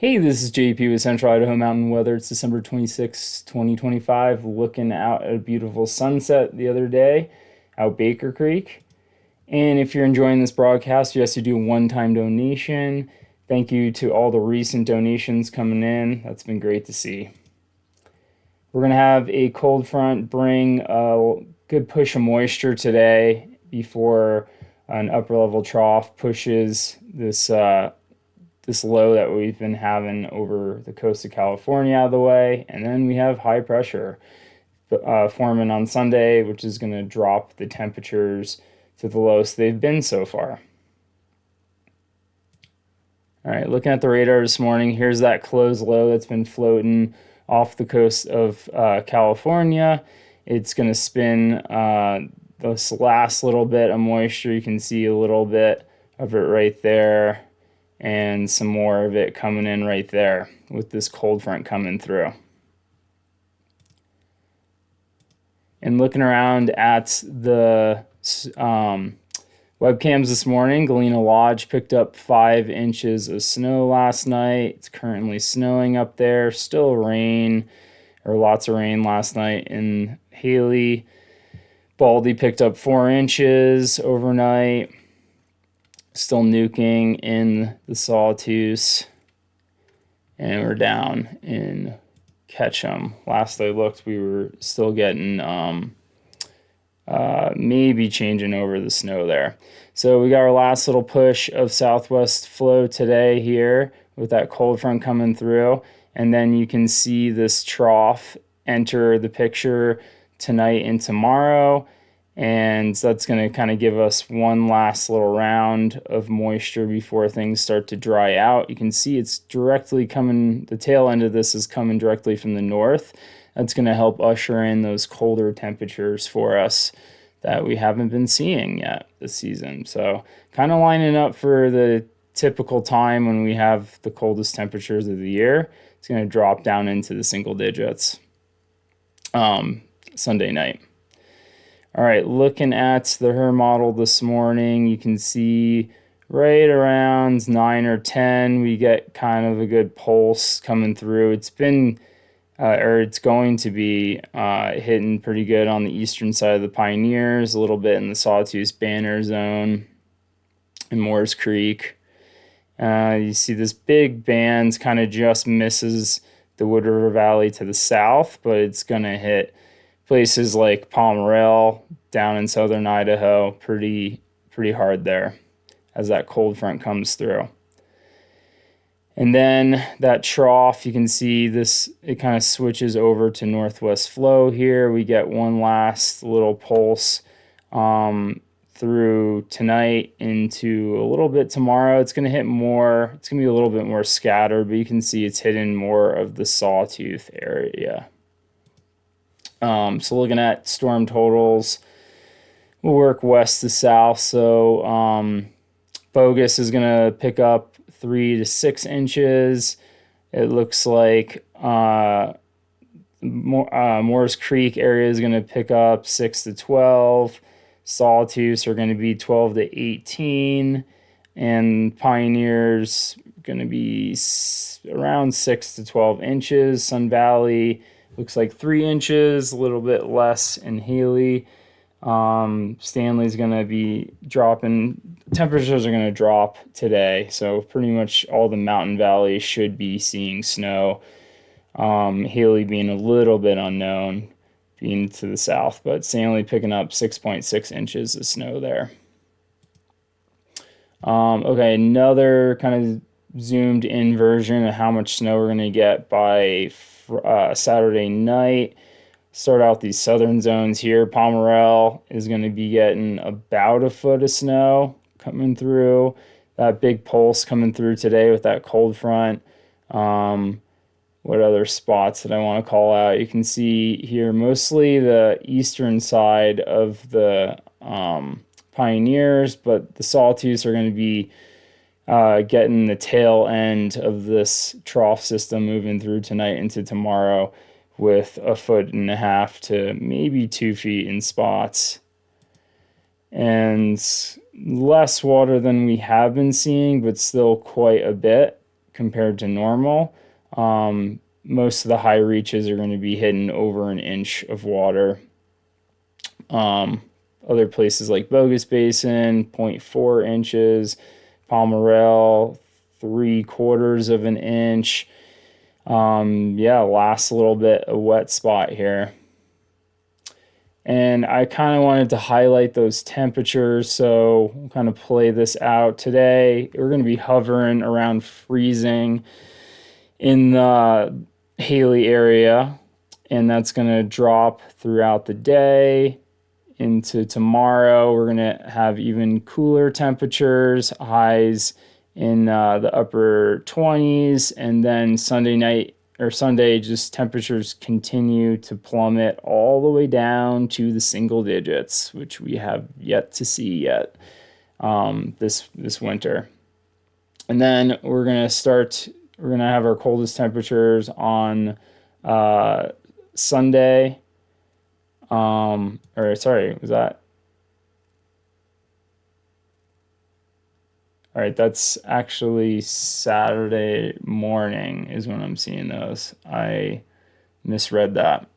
Hey, this is JP with Central Idaho Mountain Weather. It's December 26, 2025. Looking out at a beautiful sunset the other day out Baker Creek. And if you're enjoying this broadcast, you have to do a one-time donation. Thank you to all the recent donations coming in. That's been great to see. We're going to have a cold front bring a good push of moisture today before an upper level trough pushes this low that we've been having over the coast of California out of the way. And then we have high pressure forming on Sunday, which is going to drop the temperatures to the lowest they've been so far. All right, looking at the radar this morning, here's that closed low that's been floating off the coast of California. It's going to spin this last little bit of moisture. You can see a little bit of it right there, and some more of it coming in right there with this cold front coming through. And looking around at the webcams this morning, Galena Lodge picked up 5 inches of snow last night. It's currently snowing up there. Still rain, or lots of rain last night in Haley. Baldy picked up 4 inches overnight. Still nuking in the Sawtooth, and we're down in Ketchum. Last I looked, we were still getting maybe changing over the snow there. So we got our last little push of southwest flow today here with that cold front coming through, and then you can see this trough enter the picture tonight and tomorrow. And that's going to kind of give us one last little round of moisture before things start to dry out. You can see it's directly coming, the tail end of this is coming directly from the north. That's going to help usher in those colder temperatures for us that we haven't been seeing yet this season. So kind of lining up for the typical time when we have the coldest temperatures of the year. It's going to drop down into the single digits Sunday night. All right, looking at the HER model this morning, you can see right around 9 or 10, we get kind of a good pulse coming through. It's been, or it's going to be hitting pretty good on the eastern side of the Pioneers, a little bit in the Sawtooth Banner Zone and Moores Creek. You see this big band kind of just misses the Wood River Valley to the south, but it's going to hit places like Palmerell down in southern Idaho pretty hard there as that cold front comes through. And then that trough, you can see this, it kind of switches over to northwest flow here. We get one last little pulse through tonight into a little bit tomorrow. It's going to hit more, it's going to be a little bit more scattered, but you can see it's hitting more of the Sawtooth area. So looking at storm totals, we'll work west to south. So Bogus is going to pick up 3 to 6 inches. It looks like Moores Creek area is going to pick up 6 to 12. Sawtooths are going to be 12 to 18. And Pioneers going to be around 6 to 12 inches. Sun Valley looks like 3 inches, a little bit less in Haley. Stanley's going to be dropping. Temperatures are going to drop today, so pretty much all the mountain valleys should be seeing snow. Haley being a little bit unknown, being to the south, but Stanley picking up 6.6 inches of snow there. Okay, another kind of zoomed in version of how much snow we're going to get by Saturday night. Start out these southern zones here. Palmerell is going to be getting about 1 foot of snow coming through. That big pulse coming through today with that cold front. What other spots that I want to call out? You can see here mostly the eastern side of the Pioneers, but the Sawtooths are going to be getting the tail end of this trough system moving through tonight into tomorrow with 1.5 feet to maybe 2 feet in spots. And less water than we have been seeing, but still quite a bit. compared to normal. Most of the high reaches are going to be hitting over an inch of water. Other places like Bogus Basin, 0.4 inches, Palmerell, 3/4 of an inch. Yeah, last little bit a wet spot here. And I kind of wanted to highlight those temperatures, so we'll kind of play this out today. We're going to be hovering around freezing in the Haley area, and that's going to drop throughout the day. Into tomorrow, we're going to have even cooler temperatures, highs in the upper 20s, and then Sunday night or Sunday, just temperatures continue to plummet all the way down to the single digits, which we have yet to see yet this winter. And then we're gonna have our coldest temperatures on Sunday. Or sorry, was that? All right, that's actually Saturday morning is when I'm seeing those. I misread that.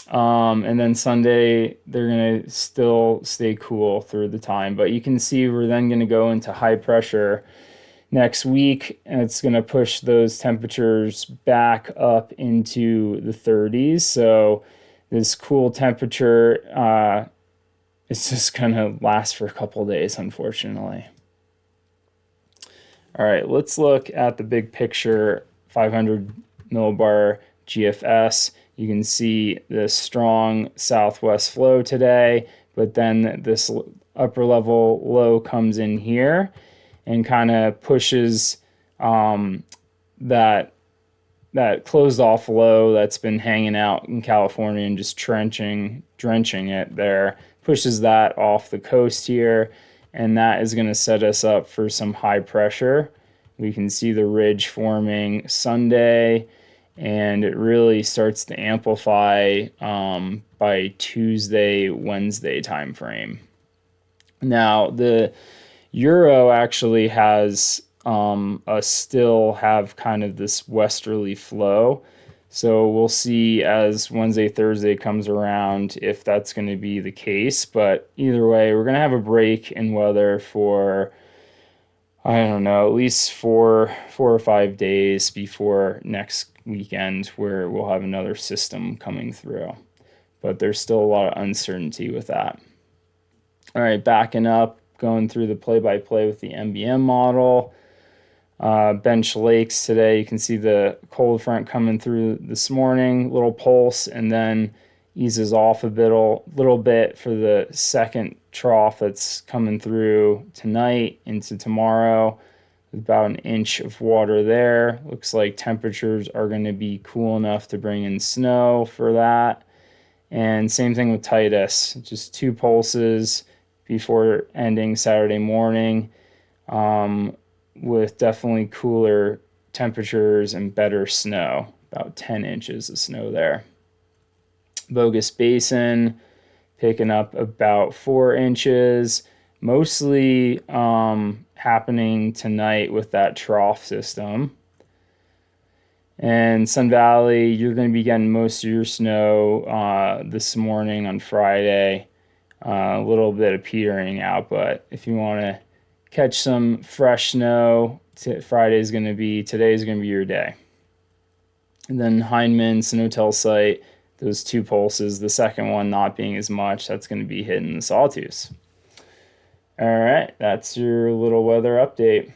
And then Sunday, they're going to still stay cool through the time. But you can see we're then going to go into high pressure next week, and it's going to push those temperatures back up into the 30s. So this cool temperature, it's just going to last for a couple of days, unfortunately. All right, let's look at the big picture 500 millibar GFS. You can see the strong southwest flow today, but then this upper level low comes in here and kind of pushes that closed off low that's been hanging out in California and just drenching it there, pushes that off the coast here, and that is going to set us up for some high pressure. We can see the ridge forming Sunday, and it really starts to amplify by Tuesday, Wednesday timeframe. Now, the Euro actually has still have kind of this westerly flow. So we'll see as Wednesday, Thursday comes around if that's going to be the case. But either way, we're going to have a break in weather for, I don't know, at least four or 5 days before next weekend, where we'll have another system coming through. But there's still a lot of uncertainty with that. All right, backing up, going through the play-by-play with the MBM model. Bench Lakes today, you can see the cold front coming through this morning, little pulse, and then eases off a little bit for the second trough that's coming through tonight into tomorrow. About an inch of water there. Looks like temperatures are going to be cool enough to bring in snow for that. And same thing with Titus, just 2 pulses before ending Saturday morning. With definitely cooler temperatures and better snow, about 10 inches of snow there. Bogus Basin picking up about 4 inches, mostly happening tonight with that trough system. And Sun Valley, you're going to be getting most of your snow this morning on Friday. A little bit of petering out, but if you want to catch some fresh snow, today's going to be your day. And then Hindman, Snow Site, those 2 pulses, the second one not being as much, that's going to be hitting the Sawtooths. All right, that's your little weather update.